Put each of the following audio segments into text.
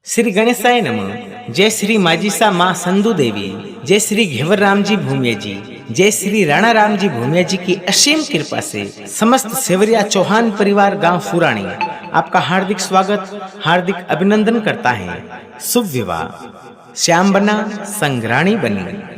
श्री गणेशाय नमः। जय श्री माजीसा माँ संधु देवी, जय श्री घेवर राम जी भूमिया जी, जय श्री राणा राम जी भूमिया जी की असीम कृपा से समस्त सेवरिया चौहान परिवार गांव फुराणी आपका हार्दिक स्वागत, हार्दिक अभिनंदन करता है। शुभ विवाह श्याम बना संग्राणी बनी।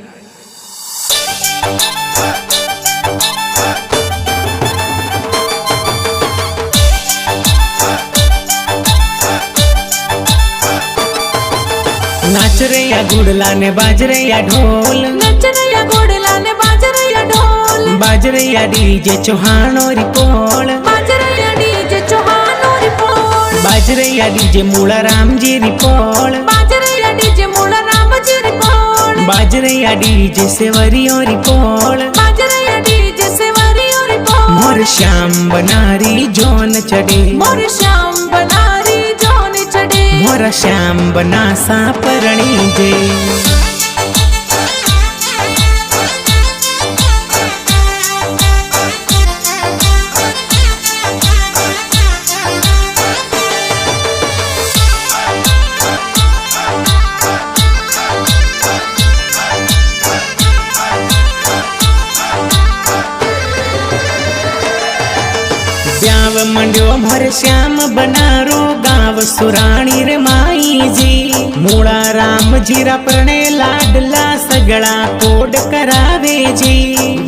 नाच रे या गुड़ला ने बाज रे या ढोल, नच रे या घोड़ला ने बाज रे या ढोल, बाज रे या डीजे चौहान और पोल, बाज रे या डीजे चौहान और पोल, बाज रे या डीजे मूला राम जी रिपोल, बाज रे या डीजे मूला राम जी रिपोल, बाज रे या डीजे सेवरी और पोल, बाज रे या डीजे सेवरी और पोल। मोर श्याम बनारी जोन चढ़े, मोर श्याम बनारी जोन चढ़े, मोर श्याम बना सा परणी जे। ब्याव मंड्यो मोर श्याम बनारो गाव सुराणी रे माई जी, मूला राम जीरा प्रणे लाडला सगड़ा कोड करावे जी।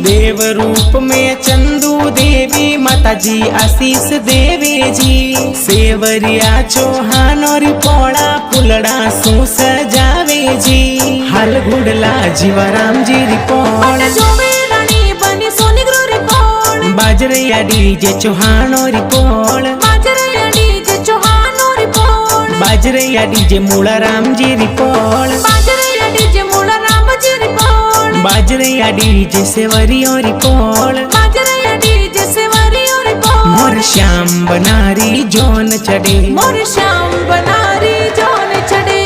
देव रूप में चंदू देवी माता जी आशीष देवे जी, सेवरिया चौहान और पोड़ा फुलड़ा सु सजावे जी। हल गुड़ला जीवा राम जी रिपोल, जोवे रानी बनी सोनी ग्रो रिपोल, बाजरे या डीजे चौहान और पोल, बाज रे या डीजे चौहान और पोल, बाजरे या डीजे मूला राम जी रिपोल, बाज रे या डीजे मूला राम जी रिपोल, बाजरे या डीजे सेवरी और पोल, बाज रे या डीजे सेवरी और पोल। मोर श्याम बनारी जोन चढ़े, मोर श्याम बनारी जोन चढ़े।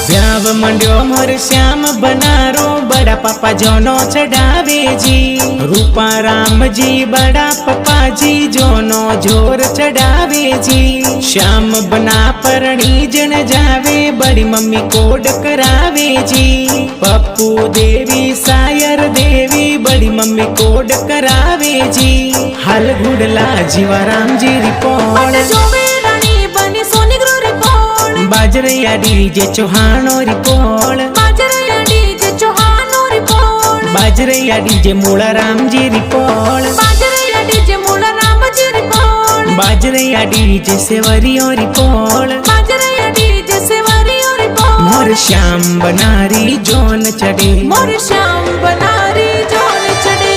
ब्याव मंड्यो मोर श्याम बनारो बड़ा पापा जोनो चढ़ावे जी। रूपा राम जी बड़ा पापा जी जोनो जोर चढ़ावे जी। श्याम बना परणी जन जावे बड़ी मम्मी कोड करावे जी। पप्पू देवी सायर देवी बड़ी मम्मी कोड करावे जी। हल गुड़ला जीवा राम जी रिपोल, जोवे रानी बनी सोनी ग्रो रिपोल, बाजरे या डीजे चौहान और पोल, बाज रे या डीजे चौहान और पोल, बाजरे या डीजे मूला राम जी रिपोल, बाज रे या डीजे मूला राम जी रिपोल, बाजरे या डीजे सेवरी और पोल, बाज रे या डीजे सेवरी और पोल। मोर श्याम बनारी जोन चढ़े, मोर श्याम बनारी जोन चढ़े।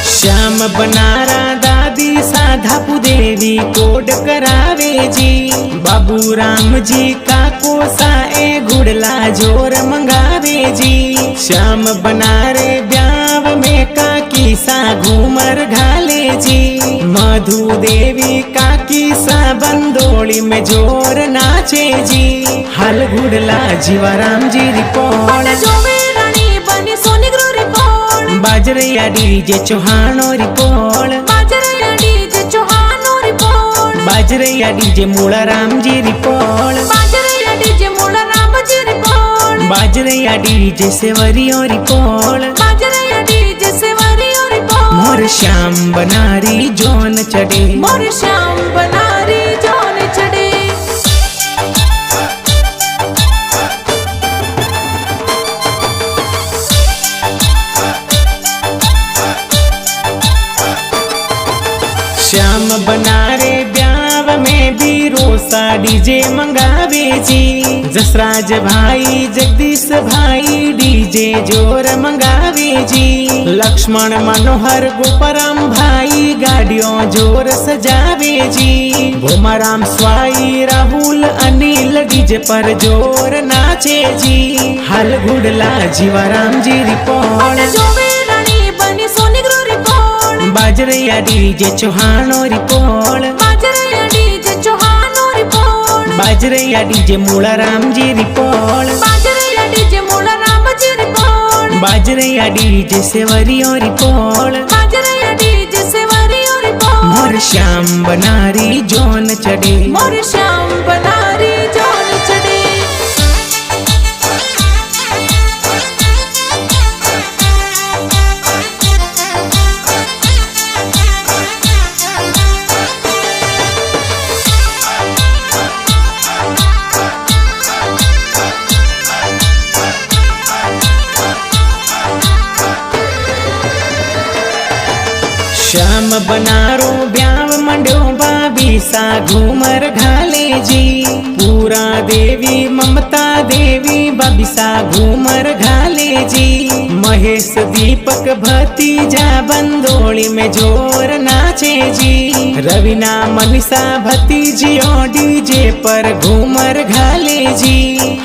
श्याम बनारा दादी साधा पुदेवी कोड करावे जी। बाबू राम जी का कोसा ए गुड़ला जोर मंगावे जी। श्याम बनारे ब्याव में काकी सा घूमर घाले जी। मधु देवी काकी सा बंदोली में जोर नाचे जी। हल गुड़ला जीवा राम जी रिपोल, जोवे रानी बनी सोनी ग्रो रिपोल, बाजरे या डीजे चौहान और पोल, बाज रे या डीजे चौहान और पोल, बाजरे या डीजे मूला राम जी रिपोल, बाज रे या डीजे मूला राम जी रिपोल, बाजरे या डीजे सेवरी और पोल, बाज रे या डीजे सेवरी और पोल। मोर श्याम बनारी जोन चढ़े, मोर श्याम बनारी जोन चढ़े। श्याम बनारे ब्याव में भी रोसा डीजे मंगावे जी। जसराज भाई जगदीश भाई डीजे जोर मंगावे जी। लक्ष्मण मनोहर गोपराम भाई गाड़ियों जोर सजावे जी। घुमराम स्वाई राहुल अनिल डीजे पर जोर नाचे जी हाल घुड़ला जीवाराम जी रिपोर्ट जोवे रानी बनी सोनी ग्रो रिपोर्ट बाजरैया डीजे चौहानो रिपोर्ट बाजरैया डीजे चौहानो रिपोर्ट बाजरैया डीजे मूलाराम जी रिपोर्ट बाजरैया डीजे मूला राम जी रिपोर्ट बाजरैया डीजे सेवरियो रिपोर्ट बाजरैया डीजे सेवरियो रिपोर्ट मोर श्याम बनारी जोन चढ़े मोर श्याम बनारी जोन चढ़े श्याम बनारो ब्याव मंड्यो बाबी सा घूमर घाले जी पूरा देवी ममता देवी बाबी सा घूमर घाले जी महेश दीपक भतीजा बंदोली में जोर नाचे जी रवीना मनीषा भतीजियो डीजे पर घूमर घाले जी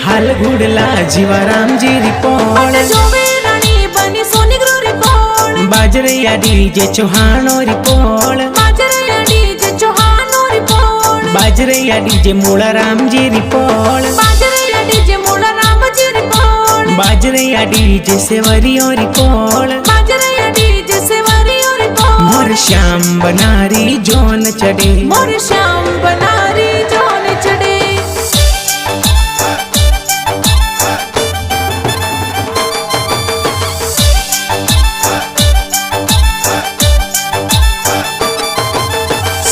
हाल घुड़ला जीवाराम जी रिपोर्ट जोवे रानी बनी सोनी ग्रो रिपोर्ट बाजरैया डीजे चौहानो रिपोर्ट बाजरैया डीजे चौहानो रिपोर्ट बाजरैया डीजे मूलाराम जी रिपोर्ट बाजरैया डीजे मूला राम जी रिपोर्ट बाजरैया डीजे सेवरियो रिपोर्ट बाजरैया डीजे सेवरियो रिपोर्ट मोर श्याम बनारी जोन चढ़े मोर श्याम बनारी जोन चढ़े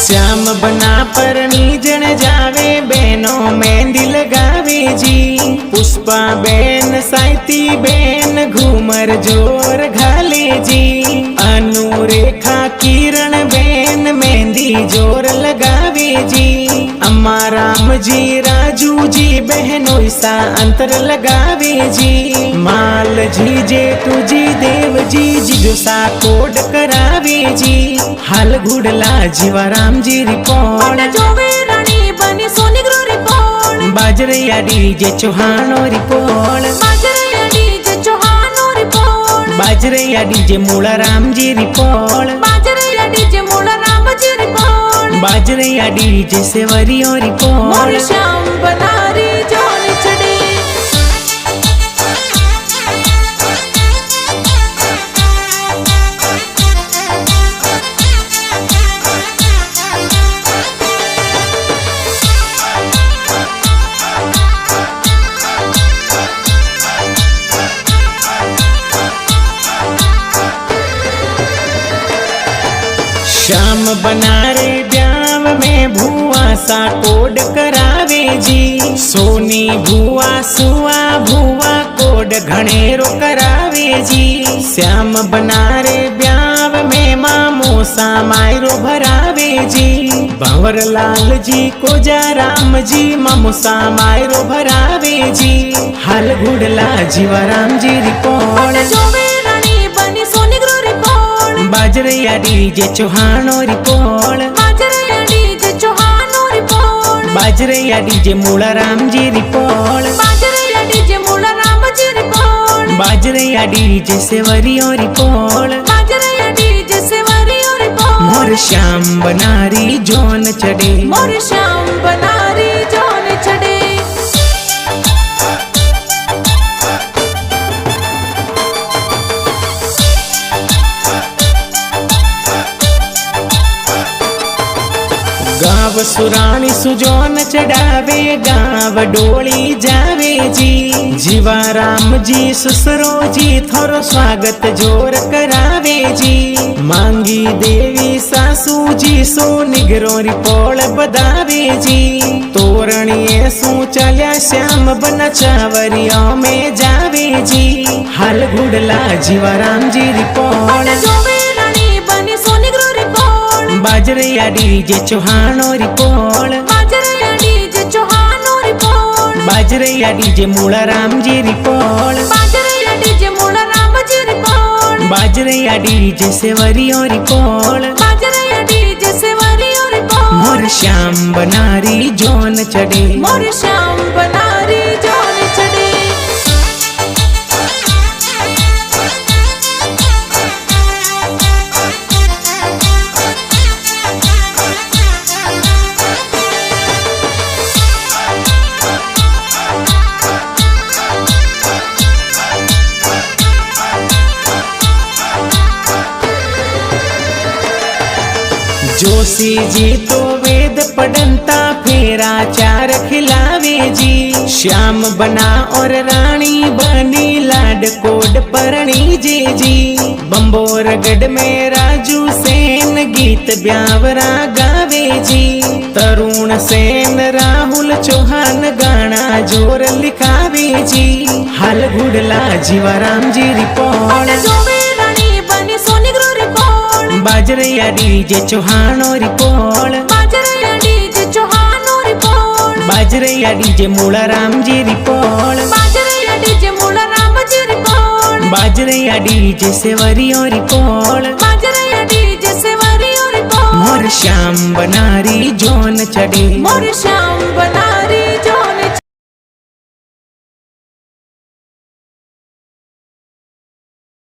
श्याम बना पर नीजन जावे बहनों मेहंदी लगावे जी पुष्पा बेन साइती बेन घूमर जोर घाले जी अनुरेखा किरण बेन मेहंदी जोर लगावे जी अम्मा राम जी राजू जी बहनों सा अंतर लगावे जी माल जी जे तुझी देव जी जिजो सा कोड करावे जी हाल घुड़ला जीवाराम जी रिपोर्ट जोवे रानी बनी सोनी ग्रो रिपोर्ट बाजरैया डीजे चौहानो रिपोर्ट बाजरैया डीजे चौहानो रिपोर्ट बाजरैया डीजे मूलाराम जी रिपोर्ट बाजरैया डीजे मूला राम जी रिपोर्ट बाजरैया डीजे सेवरियो मोर रिपोर्ट श्याम बनारी जोन चढ़े श्याम बनारे ब्याव में भुआ सा कोड करावे जी सोनी भुआ सुआ भुआ कोड घणेरो करावे जी श्याम बनारे ब्याव में मामो सा मायरो भरावे जी भंवर लाल जी कोजा राम जी मामो सा मायरो भरावे जी हाल घुड़ला जीवाराम जी रिपोर्ट जोवे रानी बनी सोनी ग्रो रिपोर्ट बाजरैया डीजे चौहानो रिपोर्ट बाजरैया डीजे चौहानो रिपोर्ट बाजरैया डीजे मूलाराम जी रिपोर्ट बाजरैया डीजे मूला राम जी रिपोर्ट बाजरैया डीजे सेवरियो रिपोर्ट बाजरैया डीजे सेवरियो रिपोर्ट मोर श्याम बनारी जोन चढ़े मोर श्याम बनारी जोन चढ़े गाँव सुरानी सुजोन चढ़ावे गाँव डोली जावे जी जीवाराम जी सुसरो जी थोरो स्वागत जोर करावे जी मांगी देवी सासू जी सो निगरो रिपोल बदावे जी तोरणिए सू चल्या श्याम बन चावरियों में जावे जी हाल घुड़ला जीवाराम जी रिपोल जोवे रानी बनी सोनी ग्रो रिपोर्ट बाजरैया डीजे चौहानो रिपोर्ट बाजरैया डीजे चौहानो रिपोर्ट बाजरैया डीजे मूलाराम जी रिपोर्ट बाजरैया डीजे मूला राम जी रिपोर्ट बाजरैया डीजे सेवरियो रिपोर्ट बाजरैया डीजे सेवरियो रिपोर्ट मोर श्याम बनारी जोन चढ़े मोर श्याम बनारी जोन चढ़े जोशी जी तो वेद पढ़नता फेरा चार खिलावे जी श्याम बना और रानी बनी लाड कोड परणी जी बंबोरगढ़ में राजू सेन गीत ब्यावरा गावे जी तरुण सेन राहुल चौहान गाना जोर लिखावे जी हाल गुडला जीवाराम जी रिपोर्ट बाजरैया डीजे चौहानो रिपोर्ट बाजरैया डीजे चौहानो रिपोर्ट बाजरैया डीजे मूला राम जी रिपोर्ट बाजरैया डीजे मूला राम जी रिपोर्ट बाजरैया डीजे सेवरियो रिपोर्ट बाजरैया डीजे सेवरियो रिपोर्ट मोर श्याम बनारी जोन चढ़े मोर श्याम